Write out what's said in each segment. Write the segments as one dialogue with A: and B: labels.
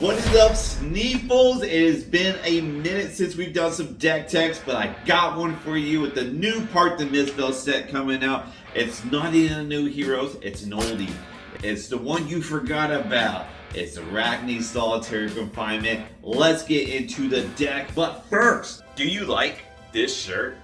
A: What is up, Sneeples? It has been a minute since we've done some deck techs, but I got one for you with the new Part the Misspell set coming out. It's not even a new Heroes, it's an oldie. It's the one you forgot about. It's Arakni Solitary Confinement. Let's get into the deck, but first, do you like this shirt?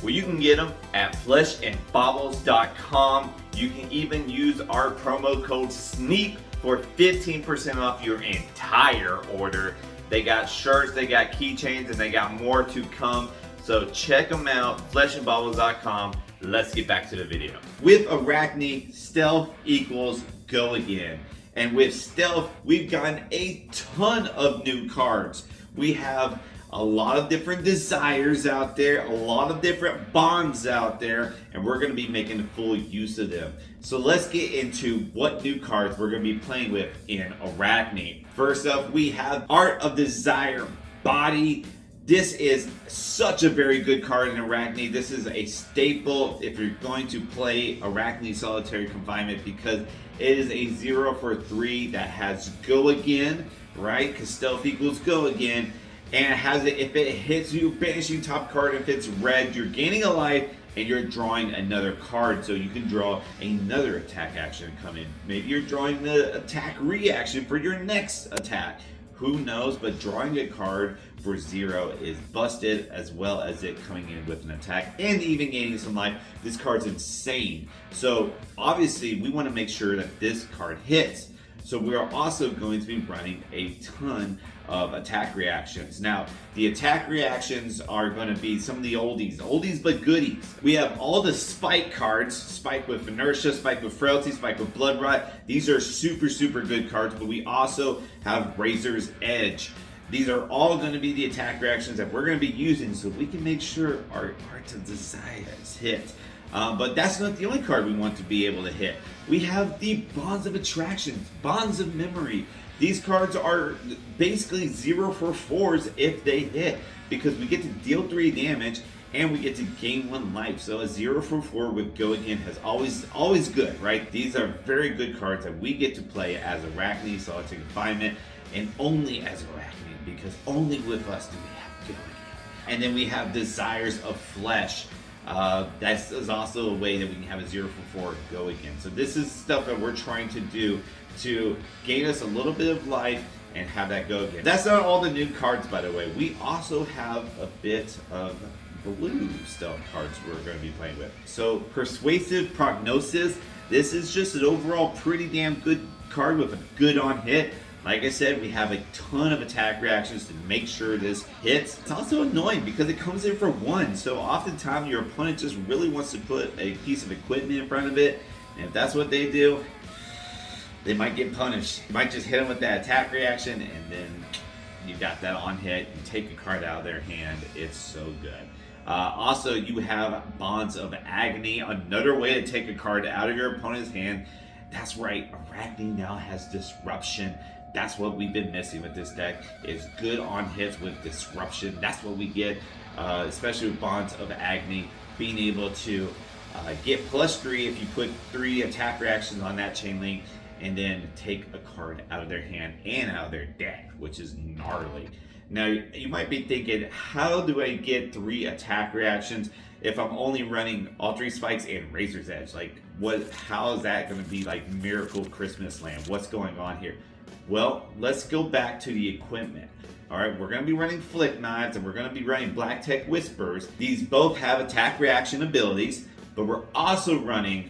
A: Well, you can get them at fleshandbaubles.com. You can even use our promo code SNEEP for 15% off your entire order. They got shirts, they got keychains, and they got more to come. So check them out, fleshandbaubles.com. Let's get back to the video. With Arakni, stealth equals go again. And with stealth, we've gotten a ton of new cards. We have a lot of different desires out there, a lot of different bonds out there, and we're going to be making full use of them. So let's get into what new cards we're going to be playing with in Arakni. First up, we have Art of Desire Body. This is such a very good card in Arakni. This is a staple if you're going to play Arakni Solitary Confinement because it is a 0 for 3 that has go again, right? Because stealth equals go again. And it has it, if it hits you, banishing top card. If it's red, you're gaining a life and you're drawing another card. So you can draw another attack action come in. Maybe you're drawing the attack reaction for your next attack. Who knows? But drawing a card for 0 is busted, as well as it coming in with an attack and even gaining some life. This card's insane. So obviously we want to make sure that this card hits. So we are also going to be running a ton of attack reactions. Now, the attack reactions are going to be some of the oldies but goodies. We have all the spike cards, spike with inertia, spike with frailty, spike with blood rot. These are super good cards, but we also have Razor's Edge. These are all going to be the attack reactions that we're going to be using so we can make sure our Art of Desire is hit. But that's not the only card we want to be able to hit. We have the Bonds of Attraction, Bonds of Memory. These cards are basically 0 for 4s if they hit, because we get to deal 3 damage and we get to gain 1 life. So a 0 for 4 with go again has always good, right? These are very good cards that we get to play as Arakni Solitary Confinement, and only as Arakni, because only with us do we have go again. And then we have Desires of Flesh. That is also a way that we can have a 0 for 4 go again. So this is stuff that we're trying to do to gain us a little bit of life and have that go again. That's not all the new cards, by the way. We also have a bit of blue stealth cards we're going to be playing with. So Persuasive Prognosis. This is just an overall pretty damn good card with a good on hit. Like I said, we have a ton of attack reactions to make sure this hits. It's also annoying because it comes in for 1. So oftentimes your opponent just really wants to put a piece of equipment in front of it. And if that's what they do, they might get punished. You might just hit them with that attack reaction and then you got that on hit. You take a card out of their hand. It's so good. Also, you have Bonds of Agony. Another way to take a card out of your opponent's hand. That's right, Arakni now has Disruption. That's what we've been missing with this deck, is good on hits with Disruption. That's what we get, especially with Bonds of Agony, being able to get +3 if you put 3 attack reactions on that chain link, and then take a card out of their hand and out of their deck, which is gnarly. Now, you might be thinking, how do I get 3 attack reactions if I'm only running all 3 spikes and Razor's Edge? Like, how is that going to be like Miracle Christmas Land? What's going on here? Well, let's go back to the equipment. All right, we're going to be running Flick Knives and we're going to be running Black Tech Whispers. These both have attack reaction abilities, but we're also running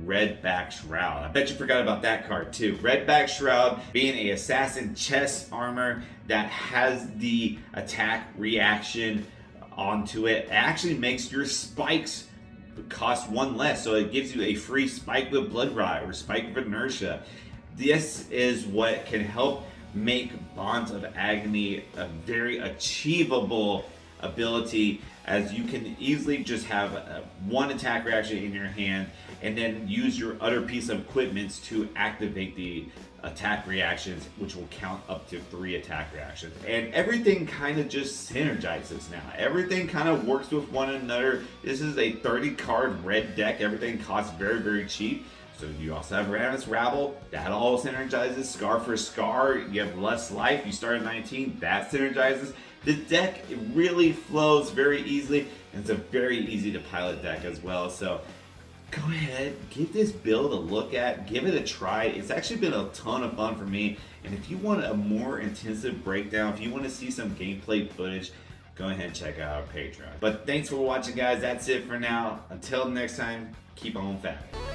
A: Redback Shroud. I bet you forgot about that card too. Redback Shroud being a assassin chest armor that has the attack reaction onto it. It actually makes your spikes cost 1 less, so it gives you a free spike with blood rot or spike with inertia. This is what can help make Bonds of Agony a very achievable ability, as you can easily just have 1 attack reaction in your hand and then use your other piece of equipment to activate the attack reactions, which will count up to 3 attack reactions. And everything kind of just synergizes now. Everything kind of works with one another. This is a 30 card red deck. Everything costs very cheap. So you also have Ramus Rabble, that all synergizes. Scar for Scar, you have less life, you start at 19, that synergizes. The deck, it really flows very easily, and it's a very easy to pilot deck as well. So go ahead, give this build a look at, give it a try. It's actually been a ton of fun for me, and if you want a more intensive breakdown, if you want to see some gameplay footage, go ahead and check out our Patreon. But thanks for watching, guys. That's it for now. Until next time, keep on fapping.